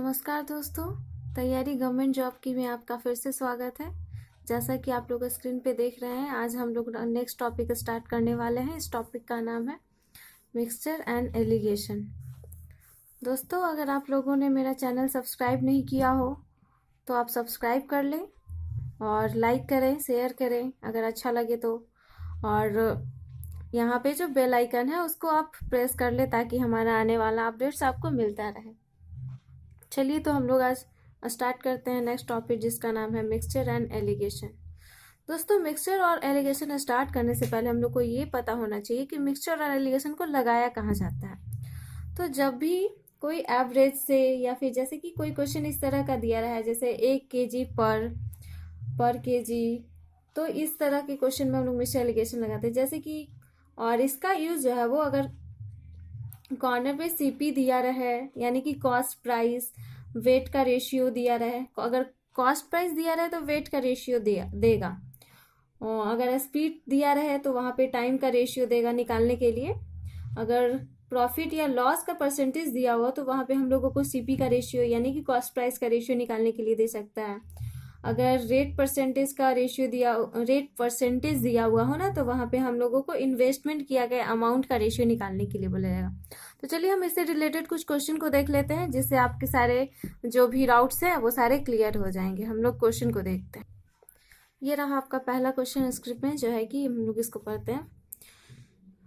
नमस्कार दोस्तों, तैयारी गवर्नमेंट जॉब की में आपका फिर से स्वागत है। जैसा कि आप लोग स्क्रीन पे देख रहे हैं, आज हम लोग नेक्स्ट टॉपिक स्टार्ट करने वाले हैं। इस टॉपिक का नाम है मिक्सचर एंड एलिगेशन। दोस्तों, अगर आप लोगों ने मेरा चैनल सब्सक्राइब नहीं किया हो तो आप सब्सक्राइब कर लें और लाइक करें, शेयर करें अगर अच्छा लगे तो। और यहाँ पे जो बेल आइकन है उसको आप प्रेस कर लें ताकि हमारा आने वाला अपडेट्स आपको मिलता रहे। चलिए तो हम लोग आज स्टार्ट करते हैं नेक्स्ट टॉपिक, जिसका नाम है मिक्सचर एंड एलिगेशन। दोस्तों, मिक्सचर और एलिगेशन स्टार्ट करने से पहले हम लोग को ये पता होना चाहिए कि मिक्सचर और एलिगेशन को लगाया कहाँ जाता है। तो जब भी कोई एवरेज से या फिर जैसे कि कोई क्वेश्चन इस तरह का दिया रहा है, जैसे 1 kg पर केजी, तो इस तरह के क्वेश्चन में हम लोग मिक्सचर एलिगेशन लगाते हैं। जैसे कि और इसका यूज जो है वो अगर कॉर्नर पे सीपी दिया रहे, यानी कि कॉस्ट प्राइस वेट का रेशियो दिया रहे। अगर कॉस्ट प्राइस दिया रहे तो वेट का रेशियो देगा, और अगर स्पीड दिया रहे तो वहाँ पे टाइम का रेशियो देगा निकालने के लिए। अगर प्रॉफिट या लॉस का परसेंटेज दिया हुआ तो वहाँ पे हम लोगों को सीपी का रेशियो यानी कि कॉस्ट प्राइस का रेशियो निकालने के लिए दे सकता है। अगर रेट परसेंटेज दिया हुआ हो ना, तो वहाँ पे हम लोगों को इन्वेस्टमेंट किया गया अमाउंट का रेशियो निकालने के लिए बोलेगा। तो चलिए हम इससे रिलेटेड कुछ क्वेश्चन को देख लेते हैं, जिससे आपके सारे जो भी डाउट्स हैं वो सारे क्लियर हो जाएंगे। हम लोग क्वेश्चन को देखते हैं। ये रहा आपका पहला क्वेश्चन स्क्रिप्ट में, जो है कि हम लोग इसको पढ़ते हैं।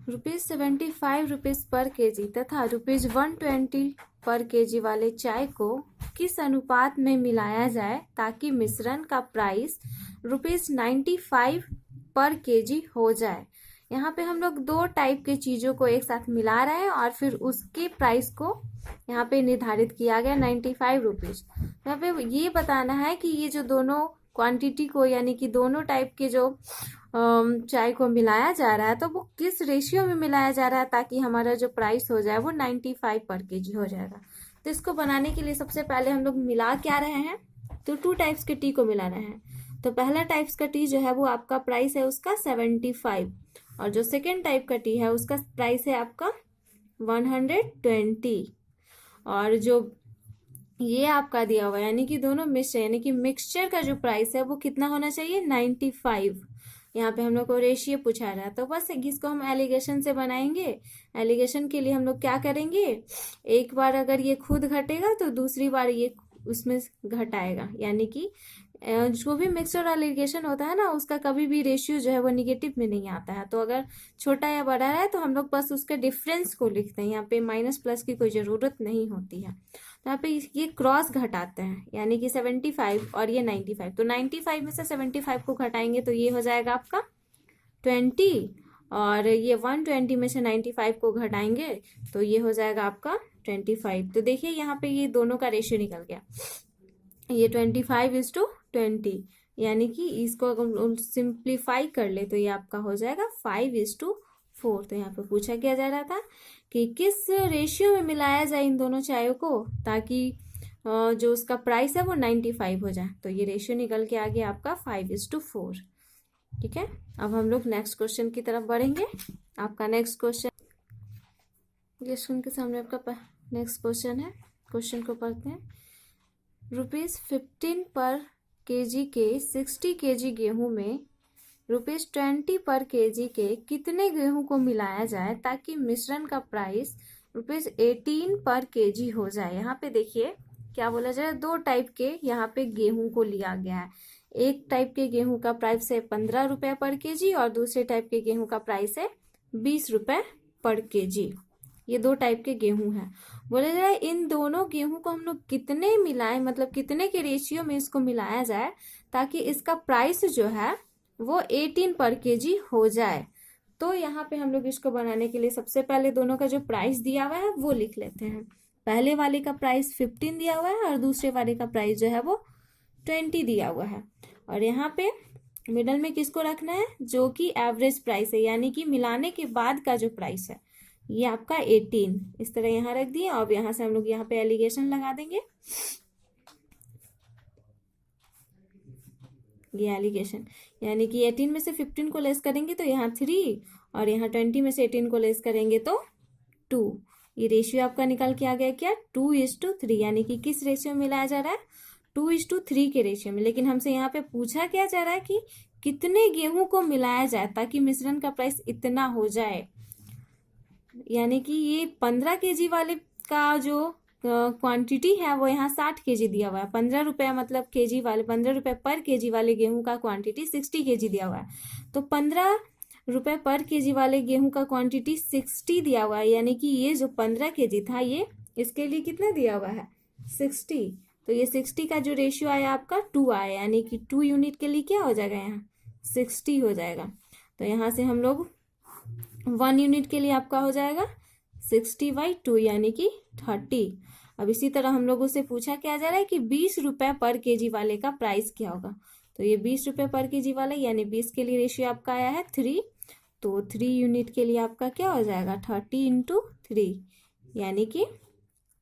₹75 पर केजी तथा ₹120 पर केजी वाले चाय को किस अनुपात में मिलाया जाए ताकि मिश्रण का प्राइस ₹95 पर केजी हो जाए। यहाँ पे हम लोग दो टाइप के चीज़ों को एक साथ मिला रहे हैं और फिर उसके प्राइस को यहाँ पे निर्धारित किया गया ₹95। यहाँ पे ये बताना है कि ये जो दोनों क्वांटिटी को यानी कि दोनों टाइप के जो चाय को मिलाया जा रहा है तो वो किस रेशियो में मिलाया जा रहा है ताकि हमारा जो प्राइस हो जाए वो 95 पर केजी हो जाएगा। तो इसको बनाने के लिए सबसे पहले हम लोग मिला क्या रहे हैं, तो 2 टाइप्स के टी को मिला रहे हैं। तो पहला टाइप्स का टी जो है वो आपका प्राइस है उसका 75, और जो सेकेंड टाइप का टी है उसका प्राइस है आपका 120। और जो ये आपका दिया हुआ है यानी कि दोनों मिक्सचर यानी कि मिक्सचर का जो प्राइस है वो कितना होना चाहिए, 95। यहाँ पे हम लोग को रेशियो पूछा रहा है, तो बस इसको हम एलिगेशन से बनाएंगे। एलिगेशन के लिए हम लोग क्या करेंगे, एक बार अगर ये खुद घटेगा तो दूसरी बार ये उसमें घटाएगा। यानी कि जो भी मिक्सचर और एलिगेशन होता है ना, उसका कभी भी रेशियो जो है वो निगेटिव में नहीं आता है। तो अगर छोटा या बड़ा है तो हम लोग बस उसके डिफरेंस को लिखते हैं, यहाँ पे माइनस प्लस की कोई ज़रूरत नहीं होती है। तो यहाँ पे ये क्रॉस घटाते हैं, यानी कि 75 और ये 95। तो 95 में से 75 को घटाएंगे तो ये हो जाएगा आपका 20, और ये 120 में से 95 को घटाएंगे तो ये हो जाएगा आपका 25। तो देखिए यहाँ पे ये दोनों का रेशियो निकल गया, ये 25:20, यानी कि इसको अगर सिंप्लीफाई कर ले तो ये आपका हो जाएगा 5:4। तो यहाँ पे पूछा क्या जा रहा था कि किस रेशियो में मिलाया जाए इन दोनों चायों को ताकि जो उसका प्राइस है वो 95 हो जाए। तो ये रेशियो निकल के आ गया आपका 5:4। ठीक है, अब हम लोग नेक्स्ट क्वेश्चन की तरफ बढ़ेंगे। आपका नेक्स्ट क्वेश्चन ये स्क्रीन के सामने आपका नेक्स्ट क्वेश्चन है। क्वेश्चन को पढ़ते हैं। ₹15 पर केजी के 60 केजी गेहूं में ₹20 पर केजी के कितने गेहूं को मिलाया जाए ताकि मिश्रण का प्राइस ₹18 पर केजी हो जाए। यहाँ पे देखिए क्या बोला जाए, दो टाइप के यहाँ पे गेहूं को लिया गया है। एक टाइप के गेहूं का प्राइस है ₹15 पर केजी और दूसरे टाइप के गेहूं का प्राइस है ₹20 पर केजी। ये दो टाइप के गेहूं हैं। बोले जाए इन दोनों गेहूं को हम लोग कितने मिलाएं, मतलब कितने के रेशियो में इसको मिलाया जाए ताकि इसका प्राइस जो है वो 18 पर केजी हो जाए। तो यहाँ पे हम लोग इसको बनाने के लिए सबसे पहले दोनों का जो प्राइस दिया हुआ है वो लिख लेते हैं। पहले वाले का प्राइस 15 दिया हुआ है और दूसरे वाले का प्राइस जो है वो 20 दिया हुआ है। और यहाँ पे मिडल में किसको रखना है, जो कि एवरेज प्राइस है यानी कि मिलाने के बाद का जो प्राइस है ये आपका 18। इस तरह यहाँ रख दिए। और यहाँ से हम लोग यहाँ पे एलिगेशन लगा देंगे। ये एलिगेशन यानी कि 18 में से 15 को लेस करेंगे तो यहाँ 3, और यहाँ 20 में से 18 को लेस करेंगे तो 2। ये रेशियो आपका निकल के आ गया क्या, 2:3, यानी कि किस रेशियो में मिलाया जा रहा है, 2:3 के रेशियो में। लेकिन हमसे यहाँ पे पूछा क्या जा रहा है कि कितने गेहूं को मिलाया जाए ताकि मिश्रण का प्राइस इतना हो जाए। यानी कि ये 15 kg वाले का जो क्वांटिटी है वो यहाँ 60 kg दिया हुआ है। 15 रुपये मतलब केजी वाले, 15 रुपये पर केजी वाले गेहूं का क्वांटिटी 60 kg दिया हुआ है। तो 15 रुपये पर केजी वाले गेहूं का क्वांटिटी 60 दिया हुआ है, यानी कि ये जो 15 kg था ये इसके लिए कितना दिया हुआ है, 60। तो ये 60 का जो रेशियो आया आपका 2 आया, यानी कि 2 यूनिट के लिए क्या हो जाएगा, यहाँ 60 हो जाएगा। तो यहाँ से हम लोग 1 यूनिट के लिए आपका हो जाएगा 60/2, यानी कि 30। अब इसी तरह हम लोगों से पूछा क्या जा रहा है कि 20 रुपये पर केजी वाले का प्राइस क्या होगा। तो ये 20 रुपये पर केजी वाला, यानी 20 के लिए रेशियो आपका आया है 3। तो 3 यूनिट के लिए आपका क्या हो जाएगा, 30 × 3, यानी कि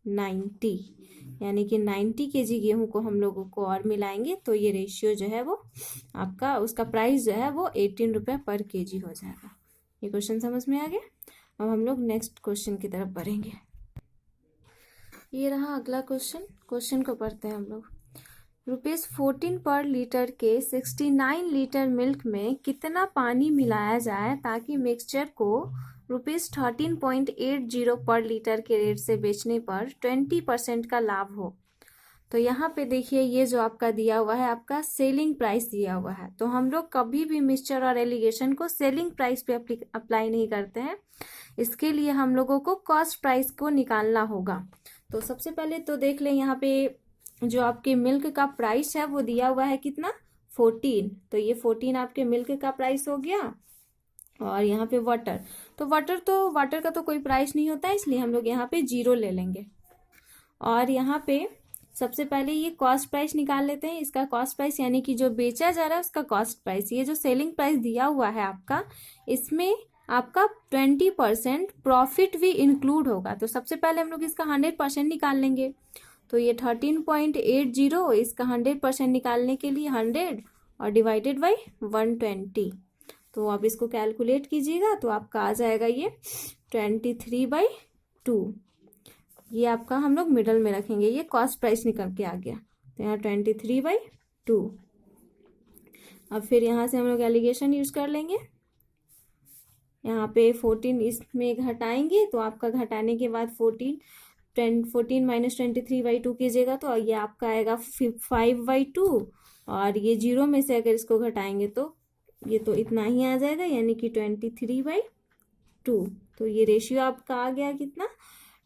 90। यानी कि 90 kg गेहूं को हम लोगों को और मिलाएंगे तो ये रेशियो जो है वो आपका, उसका प्राइस जो है वो 18 रुपये पर केजी हो जाएगा। ये क्वेश्चन समझ में आ गया। अब हम लोग नेक्स्ट क्वेश्चन की तरफ बढ़ेंगे। ये रहा अगला क्वेश्चन। क्वेश्चन को पढ़ते हैं हम लोग। ₹14 पर लीटर के 69 लीटर मिल्क में कितना पानी मिलाया जाए ताकि मिक्सचर को ₹13.80 पर लीटर के रेट से बेचने पर 20% का लाभ हो। तो यहाँ पे देखिए ये जो आपका दिया हुआ है आपका सेलिंग प्राइस दिया हुआ है। तो हम लोग कभी भी मिक्सचर और एलिगेशन को सेलिंग प्राइस पे अप्लाई नहीं करते हैं। इसके लिए हम लोगों को कॉस्ट प्राइस को निकालना होगा। तो सबसे पहले तो देख लें यहाँ पे जो आपके मिल्क का प्राइस है वो दिया हुआ है कितना, 14। तो ये 14 आपके मिल्क का प्राइस हो गया। और यहाँ पे वाटर, तो वाटर का तो कोई प्राइस नहीं होता है, इसलिए हम लोग यहाँ पे 0 ले लेंगे। और यहाँ पे सबसे पहले ये कॉस्ट प्राइस निकाल लेते हैं। इसका कॉस्ट प्राइस यानी कि जो बेचा जा रहा है उसका कॉस्ट प्राइस, ये जो सेलिंग प्राइस दिया हुआ है आपका, इसमें आपका 20% प्रॉफिट भी इंक्लूड होगा। तो सबसे पहले हम लोग इसका 100% निकाल लेंगे। तो ये 13.80, इसका 100% निकालने के लिए 100 और डिवाइडेड बाई 120। तो आप इसको कैलकुलेट कीजिएगा तो आपका आ जाएगा ये 23/2। ये आपका हम लोग मिडल में रखेंगे, ये कॉस्ट प्राइस निकल के आ गया। तो यहाँ 23/2। अब फिर यहाँ से हम लोग एलिगेशन यूज कर लेंगे। यहाँ पे 14 इसमें घटाएंगे तो आपका घटाने के बाद 14 माइनस 23/2 कीजिएगा तो ये आपका आएगा 5/2। और ये 0 में से अगर इसको घटाएंगे तो ये तो इतना ही आ जाएगा, यानी कि 23/2। तो ये रेशियो आपका आ गया कितना,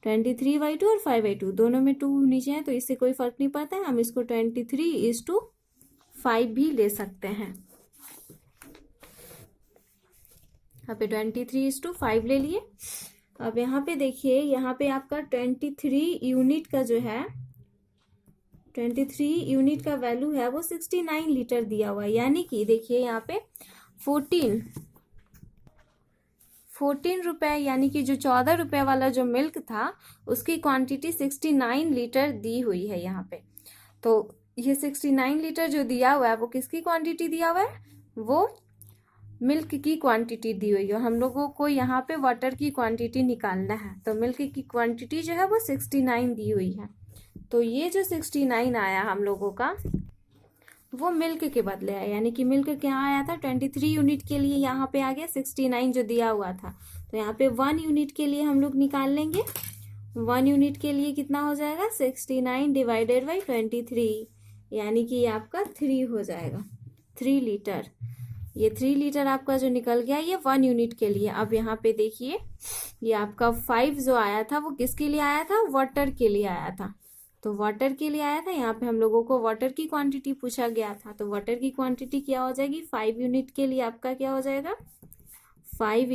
23/2 और 5/2, दोनों में 2 नीचे हैं तो इससे कोई फर्क नहीं पड़ता है। हम इसको 23:5 भी ले सकते हैं। यहाँ पे 23:5 ले लिए। अब यहाँ पे देखिए, यहाँ पे आपका 23 यूनिट का जो है, 23 यूनिट का वैल्यू है वो 69 लीटर दिया हुआ है। यानी कि देखिए यहाँ पे 14 रुपए, यानी कि जो 14 रुपए वाला जो मिल्क था उसकी क्वांटिटी 69 लीटर दी हुई है यहाँ पे। तो ये 69 लीटर जो दिया हुआ है वो किसकी क्वांटिटी दिया हुआ है, वो मिल्क की क्वांटिटी दी हुई है। हम लोगों को यहाँ पे वाटर की क्वांटिटी निकालना है। तो मिल्क की क्वांटिटी जो है वो 69 दी हुई है। तो ये जो 69 आया हम लोगों का वो मिल्क के बदले आया, यानी कि मिल्क क्या आया था 23 यूनिट के लिए, यहाँ पे आ गया 69 जो दिया हुआ था। तो यहाँ पे 1 यूनिट के लिए हम लोग निकाल लेंगे। 1 यूनिट के लिए कितना हो जाएगा, 69 डिवाइडेड बाई 23, यानी कि ये आपका 3 हो जाएगा, 3 लीटर। ये 3 लीटर आपका जो निकल गया ये 1 यूनिट के लिए। अब यहाँ पे देखिए ये आपका 5 जो आया था वो किसके लिए आया था, वाटर के लिए आया था। तो वाटर के लिए आया था, यहाँ पे हम लोगों को वाटर की क्वांटिटी पूछा गया था। तो वाटर की क्वांटिटी क्या हो जाएगी, 5 यूनिट के लिए आपका क्या हो जाएगा, 5 ×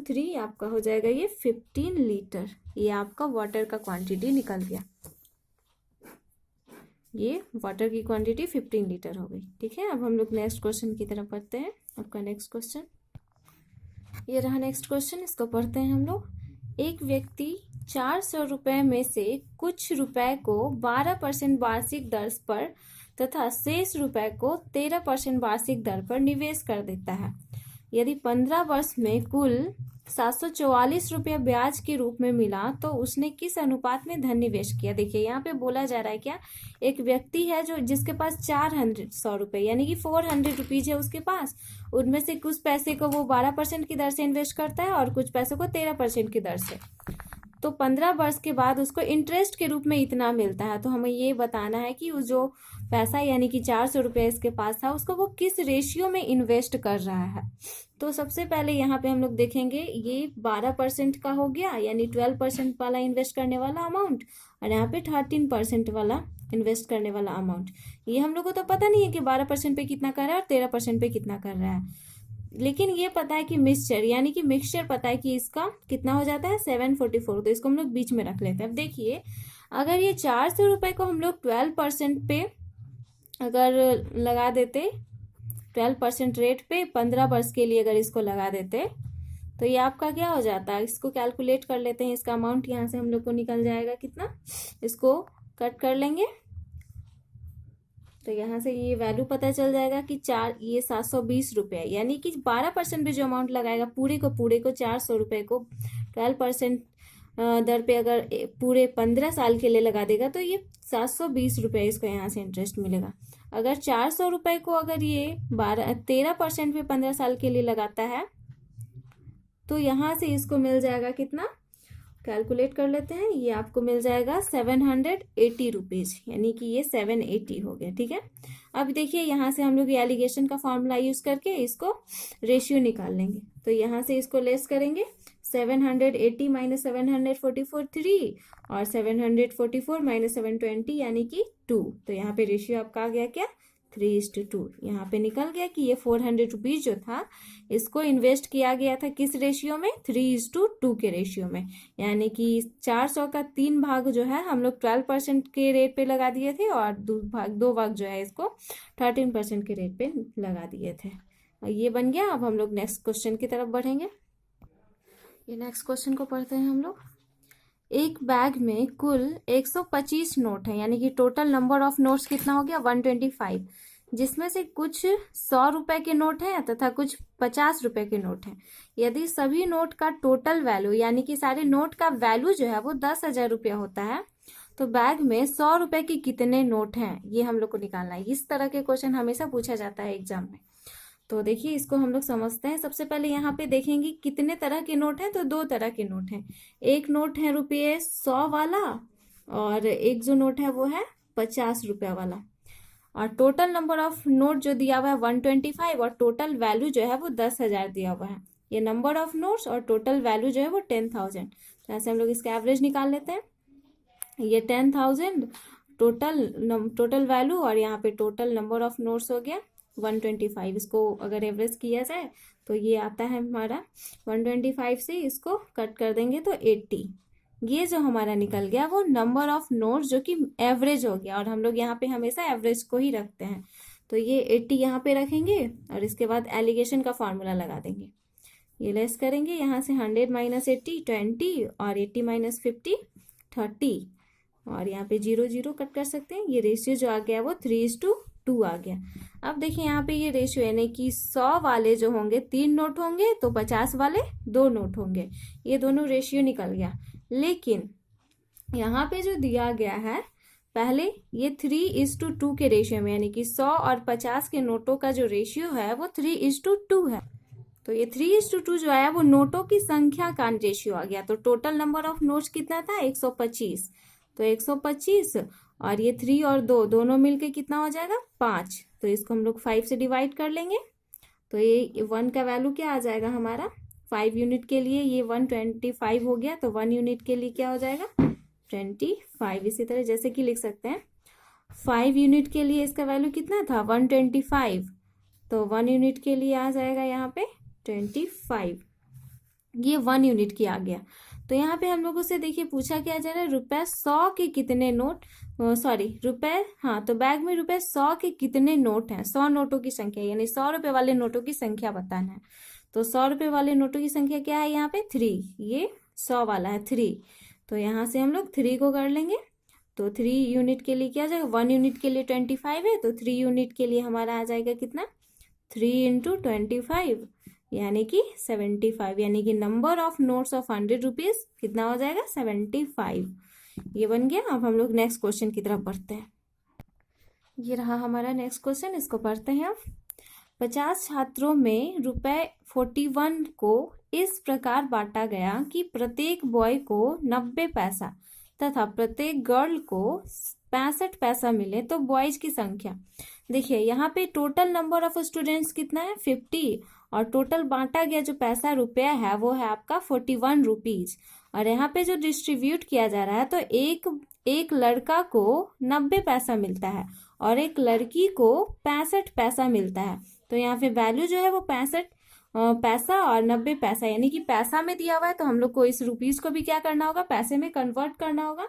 3 आपका हो जाएगा ये 15 लीटर। ये आपका वाटर का क्वांटिटी निकल गया। ये वाटर की क्वांटिटी 15 लीटर हो गई। ठीक है, अब हम लोग नेक्स्ट क्वेश्चन की तरफ बढ़ते हैं। आपका नेक्स्ट क्वेश्चन ये रहा। नेक्स्ट क्वेश्चन, इसको पढ़ते हैं हम लोग। एक व्यक्ति 400 रुपये में से कुछ रुपए को 12% वार्षिक दर पर तथा शेष रुपए को 13% वार्षिक दर पर निवेश कर देता है। यदि 15 वर्ष में कुल 744 रुपये ब्याज के रूप में मिला तो उसने किस अनुपात में धन निवेश किया। देखिए यहाँ पे बोला जा रहा है क्या, एक व्यक्ति है जो जिसके पास 100 रुपये यानी कि 400 रुपीज है उसके पास, उनमें से कुछ पैसे को वो 12% की दर से इन्वेस्ट करता है और कुछ पैसों को 13% की दर से। तो 15 वर्ष के बाद उसको इंटरेस्ट के रूप में इतना मिलता है। तो हमें ये बताना है कि वो जो पैसा यानी कि 400 रुपये इसके पास था उसको वो किस रेशियो में इन्वेस्ट कर रहा है। तो सबसे पहले यहाँ पे हम लोग देखेंगे, ये 12% का हो गया यानी 12% वाला इन्वेस्ट करने वाला अमाउंट, और यहाँ पे 13% वाला इन्वेस्ट करने वाला अमाउंट। ये हम लोग को तो पता नहीं है कि 12% पे कितना कर रहा है और 13% पे कितना कर रहा है, लेकिन ये पता है कि मिक्सचर यानी कि मिक्सचर पता है कि इसका कितना हो जाता है 744। तो इसको हम लोग बीच में रख लेते हैं। अब देखिए, अगर ये 400 रुपये को हम लोग 12% पे अगर लगा देते, 12% रेट पे 15 वर्ष के लिए अगर इसको लगा देते तो ये आपका क्या हो जाता है, इसको कैलकुलेट कर लेते हैं। इसका अमाउंट यहाँ से हम लोग को निकल जाएगा कितना, इसको कट कर लेंगे तो यहाँ से ये वैल्यू पता चल जाएगा कि ये 720 रुपये, यानी कि 12% पे जो अमाउंट लगाएगा पूरे को 400 रुपये को 12% दर पे अगर पूरे 15 साल के लिए लगा देगा तो ये 720 रुपये इसको यहाँ से इंटरेस्ट मिलेगा। अगर 400 रुपये को अगर ये 13% पे 15 साल के लिए लगाता है तो यहाँ से इसको मिल जाएगा कितना, कैलकुलेट कर लेते हैं, ये आपको मिल जाएगा 780 रुपीज़, यानी कि ये 780 हो गया। ठीक है, अब देखिए यहाँ से हम लोग ये एलिगेशन का फॉर्मूला यूज करके इसको रेशियो निकाल लेंगे। तो यहाँ से इसको लेस करेंगे, 780 माइनस 744 3 और 744 माइनस 720 यानी कि 2। तो यहाँ पे रेशियो आपका आ गया क्या, 3:2। यहाँ पे निकल गया कि ये 400 रुपीज जो था इसको इन्वेस्ट किया गया था किस रेशियो में, 3:2 के रेशियो में, यानी कि 400 का 3 भाग जो है हम लोग 12% के रेट पे लगा दिए थे और 2 भाग जो है इसको 13% के रेट पे लगा दिए थे। और ये बन गया। अब हम लोग नेक्स्ट क्वेश्चन की तरफ बढ़ेंगे। ये नेक्स्ट क्वेश्चन को पढ़ते हैं हम लोग। एक बैग में कुल 125 नोट है, यानी कि टोटल नंबर ऑफ नोट्स कितना हो गया 125, जिसमें से कुछ 100 रुपए के नोट हैं तथा कुछ 50 रुपए के नोट हैं। यदि सभी नोट का टोटल वैल्यू यानी कि सारे नोट का वैल्यू जो है वो 10,000 रुपया होता है तो बैग में 100 रुपए के कितने नोट हैं, ये हम लोग को निकालना है। इस तरह के क्वेश्चन हमेशा पूछा जाता है एग्जाम में। तो देखिए इसको हम लोग समझते हैं। सबसे पहले यहाँ पे देखेंगे कितने तरह के नोट हैं, तो 2 तरह के नोट हैं। एक नोट है रुपये 100 वाला और एक जो नोट है वो है 50 रुपया वाला। और टोटल नंबर ऑफ नोट जो दिया हुआ है 125 और टोटल वैल्यू जो है वो 10,000 दिया हुआ है। ये नंबर ऑफ नोट्स और टोटल वैल्यू जो है वो 10,000। तो ऐसे हम लोग इसका एवरेज निकाल लेते हैं। ये 10,000 टोटल वैल्यू और यहाँ पे टोटल नंबर ऑफ नोट्स हो गया 125। इसको अगर एवरेज किया जाए तो ये आता है हमारा 125 से इसको कट कर देंगे तो 80। ये जो हमारा निकल गया वो नंबर ऑफ नोट्स जो कि एवरेज हो गया, और हम लोग यहाँ पे हमेशा एवरेज को ही रखते हैं। तो ये 80 यहाँ पे रखेंगे और इसके बाद एलिगेशन का फॉर्मूला लगा देंगे। ये लेस करेंगे यहाँ से 100 माइनस 80 20 और 80 माइनस 50 30 और यहाँ पे 0 0 कट कर सकते हैं। ये रेशियो जो आ गया वो 3:2 आ गया। अब देखिए यहाँ पे ये रेशियो यानी कि 100 वाले जो होंगे 3 नोट होंगे तो 50 वाले 2 नोट होंगे। ये दोनों रेशियो निकल गया। लेकिन यहाँ पे जो दिया गया है पहले ये 3:2 के रेशियो में, यानी कि 100 और 50 के नोटों का जो रेशियो है वो 3:2 है। तो ये 3:2 जो आया वो नोटों की संख्या का रेशियो आ गया। तो टोटल नंबर ऑफ नोट्स कितना था 125। तो 125 और ये 3 और 2 दोनों मिलके कितना हो जाएगा 5। तो इसको हम लोग 5 से डिवाइड कर लेंगे। तो ये 1 का वैल्यू क्या आ जाएगा हमारा 5 यूनिट के लिए ये 125 हो गया। तो 1 यूनिट के लिए क्या हो जाएगा 25। इसी तरह जैसे कि लिख सकते हैं 5 यूनिट के लिए इसका वैल्यू कितना था 125। तो 1 यूनिट के लिए आ जाएगा यहाँ पे 25। ये 1 यूनिट की आ गया। तो यहाँ पे हम लोगों से देखिए पूछा क्या जा रहा है ₹100 के कितने नोट, तो बैग में ₹100 के कितने नोट हैं, 100 नोटों की संख्या, यानी 100 रुपए वाले नोटों की संख्या बताना है। तो 100 रुपए वाले नोटों की संख्या क्या है यहाँ पे 3, ये 100 वाला है 3। तो यहाँ से हम लोग 3 को कर लेंगे। तो 3 यूनिट के लिए क्या आ जाएगा 1 यूनिट के लिए 25 है, तो 3 यूनिट के लिए हमारा आ जाएगा कितना 3 × 25 यानी कि 75, यानी कि number of notes of 100 rupees कितना हो जाएगा 75। ये बन गया। अब हम लोग नेक्स्ट क्वेश्चन की तरफ बढ़ते हैं। ये रहा हमारा नेक्स्ट क्वेश्चन, इसको पढ़ते हैं अब। 50 छात्रों में रुपए 41 को इस प्रकार बांटा गया कि प्रत्येक बॉय को 90 पैसा तथा प्रत्येक गर्ल को 65 पैसा मिले, तो बॉयज की संख्या। देखिए यहाँ पे टोटल नंबर ऑफ स्टूडेंट्स कितना है 50, और टोटल बांटा गया जो पैसा रुपया है वो है आपका 41 रुपीज। और यहाँ पे जो डिस्ट्रीब्यूट किया जा रहा है तो एक लड़का को 90 पैसा मिलता है और एक लड़की को 65 पैसा मिलता है। तो यहाँ पे वैल्यू जो है वो 65 पैसा और 90 पैसा, यानी कि पैसा में दिया हुआ है तो हम लोग को इस रुपीज को भी क्या करना होगा, पैसे में कन्वर्ट करना होगा।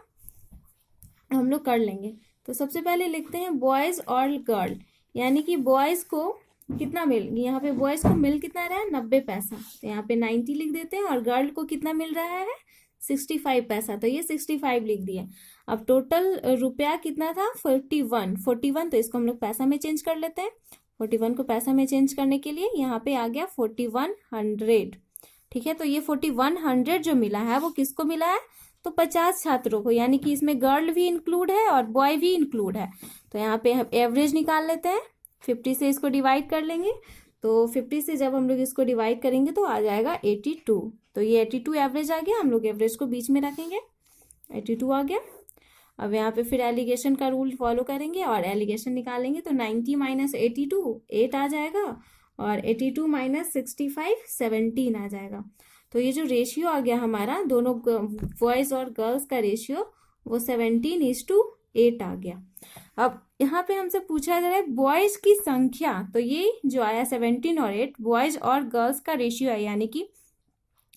हम लोग कर लेंगे। तो सबसे पहले लिखते हैं बॉयज और गर्ल, यानी कि बॉयज को कितना मिल, यहाँ पे बॉयज को मिल कितना रहा है 90 पैसा, तो यहाँ पे 90 लिख देते हैं। और गर्ल को कितना मिल रहा है 65 पैसा, तो ये 65 लिख दिए। अब टोटल रुपया कितना था 41, तो इसको हम लोग पैसा में चेंज कर लेते हैं। 41 को पैसा में चेंज करने के लिए यहाँ पे आ गया 4100। ठीक है, तो ये 4100 जो मिला है वो किसको मिला है, तो 50 छात्रों को, यानी कि इसमें गर्ल भी इंक्लूड है और बॉय भी इंक्लूड है। तो यहाँ पे हम एवरेज निकाल लेते हैं, 50 से इसको डिवाइड कर लेंगे। तो 50 से जब हम लोग इसको डिवाइड करेंगे तो आ जाएगा 82, तो ये 82 एवरेज आ गया। हम लोग एवरेज को बीच में रखेंगे, 82 आ गया। अब यहाँ पे फिर एलिगेशन का रूल फॉलो करेंगे और एलिगेशन निकालेंगे, तो 90 माइनस 82 8 आ जाएगा, और 82 माइनस 65 17 आ जाएगा। तो ये जो रेशियो आ गया हमारा दोनों बॉयज और गर्ल्स का रेशियो वो 17:8 आ गया। अब यहाँ पे हमसे पूछा जा रहा है बॉयज की संख्या, तो ये जो आया 17 और 8 बॉयज और गर्ल्स का रेशियो है, यानी कि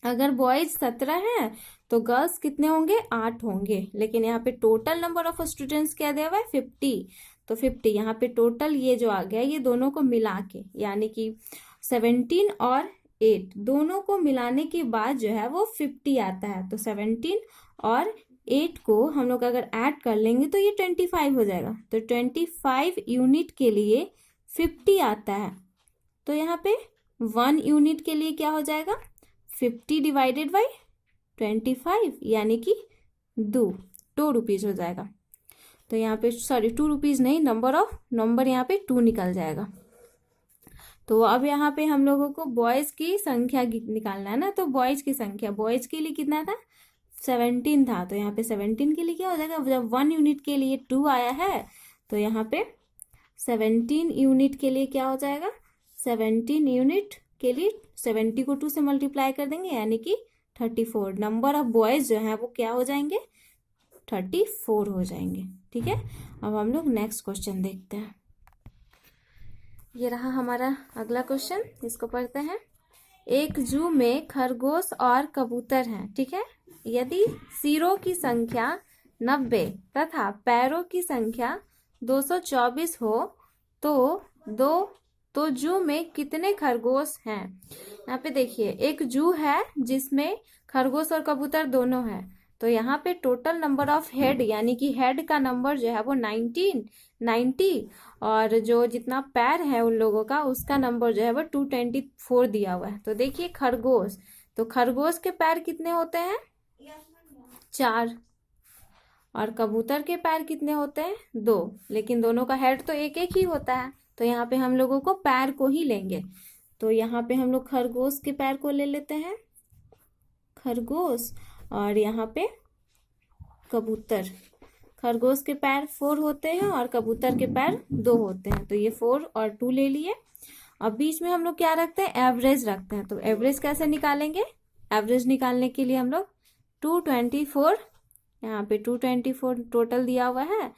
अगर बॉयज 17 हैं तो गर्ल्स कितने होंगे 8 होंगे। लेकिन यहाँ पे टोटल नंबर ऑफ स्टूडेंट्स क्या दिया हुआ है 50, तो 50 यहाँ पे टोटल ये जो आ गया ये दोनों को मिला के, यानी कि 17 और 8 दोनों को मिलाने के बाद जो है वो 50 आता है। तो 17 और 8 को हम लोग अगर ऐड कर लेंगे तो ये 25 हो जाएगा। तो 25 यूनिट के लिए 50 आता है, तो यहाँ पे 1 यूनिट के लिए क्या हो जाएगा 50 डिवाइडेड बाई 25, यानी कि 2 रुपीज हो जाएगा। तो यहाँ पे सॉरी 2 रुपीज नहीं, नंबर यहाँ पे 2 निकल जाएगा। तो अब यहाँ पे हम लोगों को बॉयज की संख्या निकालना है ना, तो बॉयज की संख्या बॉयज के लिए कितना था 17 था, तो यहाँ पे 17 के लिए क्या हो जाएगा, जब 1 यूनिट के लिए 2 आया है तो यहाँ पे 17 यूनिट के लिए क्या हो जाएगा, 17 यूनिट के लिए 70 को 2 से मल्टीप्लाई कर देंगे, यानी कि 34। नंबर ऑफ बॉयज जो है वो क्या हो जाएंगे 34 हो जाएंगे। ठीक है, अब हम लोग नेक्स्ट क्वेश्चन देखते हैं। ये रहा हमारा अगला क्वेश्चन, इसको पढ़ते हैं। एक जू में खरगोश और कबूतर हैं, ठीक है। यदि सिरों की संख्या 90 तथा पैरों की संख्या 224 हो तो जू में कितने खरगोश हैं। यहाँ पे देखिए एक जू है जिसमें खरगोश और कबूतर दोनों हैं, तो यहाँ पे टोटल नंबर ऑफ हेड, यानी कि हेड का नंबर जो है वो 90, और जो जितना पैर है उन लोगों का उसका नंबर जो है वो 224 दिया हुआ है। तो देखिए खरगोश, तो खरगोश के पैर कितने होते हैं 4, और कबूतर के पैर कितने होते हैं 2, लेकिन दोनों का हेड तो एक एक ही होता है, तो यहाँ पे हम लोगों को पैर को ही लेंगे। तो यहाँ पे हम लोग खरगोश के पैर को ले लेते हैं, खरगोश, और यहाँ पे कबूतर। खरगोश के पैर 4 होते हैं और कबूतर के पैर 2 होते हैं, तो ये 4 और 2 ले लिए। अब बीच में हम लोग क्या रखते हैं एवरेज रखते हैं, तो एवरेज कैसे निकालेंगे, एवरेज निकालने के लिए हम लोग 224, यहाँ पे 224 टोटल दिया हुआ है,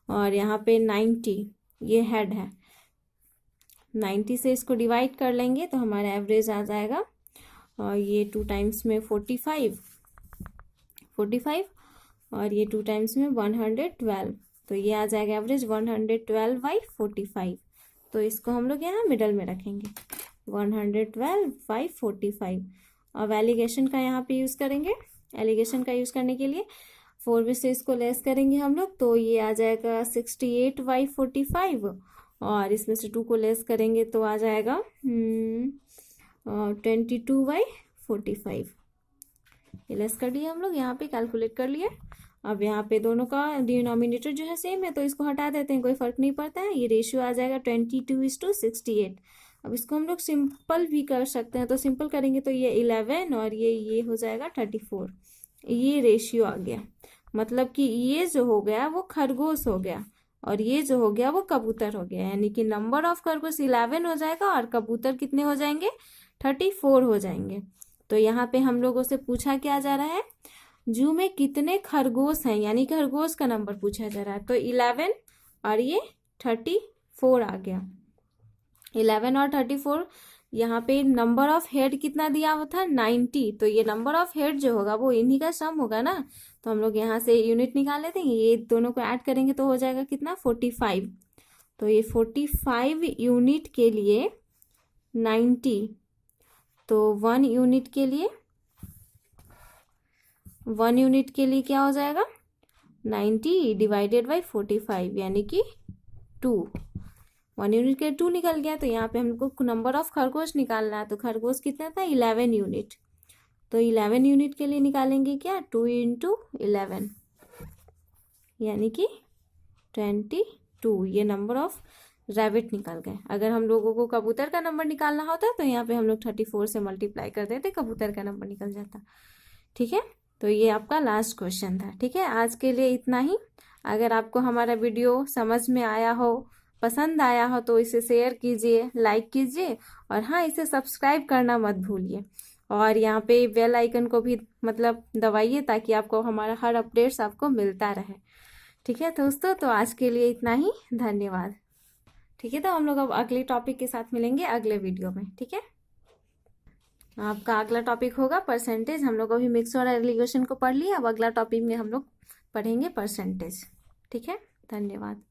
और यहाँ पे 90 ये हेड है, 90 से इसको डिवाइड कर लेंगे तो हमारा एवरेज आ जाएगा, और ये 2 टाइम्स में 45 और ये 2 टाइम्स में 112, तो ये आ जाएगा एवरेज 112/45। तो इसको हम लोग यहाँ मिडल में रखेंगे 112/45। अब एलिगेशन का यहाँ पे यूज़ करेंगे, एलिगेशन का यूज़ करने के लिए 4 में से इसको लेस करेंगे हम लोग, तो ये आ जाएगा 68/45, और इसमें से 2 को लेस करेंगे तो आ जाएगा 22/45 ये लेस कर दिया हम लोग, यहाँ पे कैलकुलेट कर लिए। अब यहाँ पे दोनों का डिनोमिनेटर जो है सेम है तो इसको हटा देते हैं, कोई फर्क नहीं पड़ता है। ये रेशियो आ जाएगा 22:68। अब इसको हम लोग सिंपल भी कर सकते हैं, तो सिंपल करेंगे तो ये 11 और ये हो जाएगा 34। ये रेशियो आ गया, मतलब कि ये जो हो गया वो खरगोश हो गया और ये जो हो गया वो कबूतर हो गया, यानी कि नंबर ऑफ खरगोश 11 हो जाएगा और कबूतर कितने हो जाएंगे, 34 हो जाएंगे। तो यहाँ पे हम लोगों से पूछा क्या जा रहा है, जू में कितने खरगोश हैं, यानी खरगोश का नंबर पूछा जा रहा है। तो 11 और ये 34 आ गया। 11 और 34, यहाँ पे नंबर ऑफ हेड कितना दिया हुआ था, 90। तो ये नंबर ऑफ हेड जो होगा वो इन्हीं का सम होगा ना। तो हम लोग यहाँ से यूनिट निकाल लेते हैं, ये दोनों को ऐड करेंगे तो हो जाएगा कितना, 45। तो ये 45 यूनिट के लिए 90, तो 1 यूनिट के लिए, 1 यूनिट के लिए क्या हो जाएगा, 90 डिवाइडेड बाई 45 यानी कि 2। 1 यूनिट के 2 निकल गया। तो यहाँ पे हमको नंबर ऑफ खरगोश निकालना है, तो खरगोश कितना था, 11 यूनिट। तो 11 यूनिट के लिए निकालेंगे क्या, 2 × 11 यानी कि 22। ये नंबर ऑफ रैबिट निकल गए। अगर हम लोगों को कबूतर का नंबर निकालना होता तो यहाँ पे हम लोग 34 से मल्टीप्लाई कर देते, कबूतर का नंबर निकल जाता। ठीक है, तो ये आपका लास्ट क्वेश्चन था। ठीक है, आज के लिए इतना ही। अगर आपको हमारा वीडियो समझ में आया हो, पसंद आया हो, तो इसे शेयर कीजिए, लाइक कीजिए और हाँ, इसे सब्सक्राइब करना मत भूलिए। और यहाँ पे बेल आइकन को भी मतलब दबाइए ताकि आपको हमारा हर अपडेट्स आपको मिलता रहे। ठीक है दोस्तों, तो आज के लिए इतना ही, धन्यवाद। ठीक है, तो हम लोग अब अगले टॉपिक के साथ मिलेंगे अगले वीडियो में। ठीक है, आपका अगला टॉपिक होगा परसेंटेज। हम लोग अभी मिक्स और एलिगेशन को पढ़ लिया, अब अगला टॉपिक में हम लोग पढ़ेंगे परसेंटेज। ठीक है, धन्यवाद।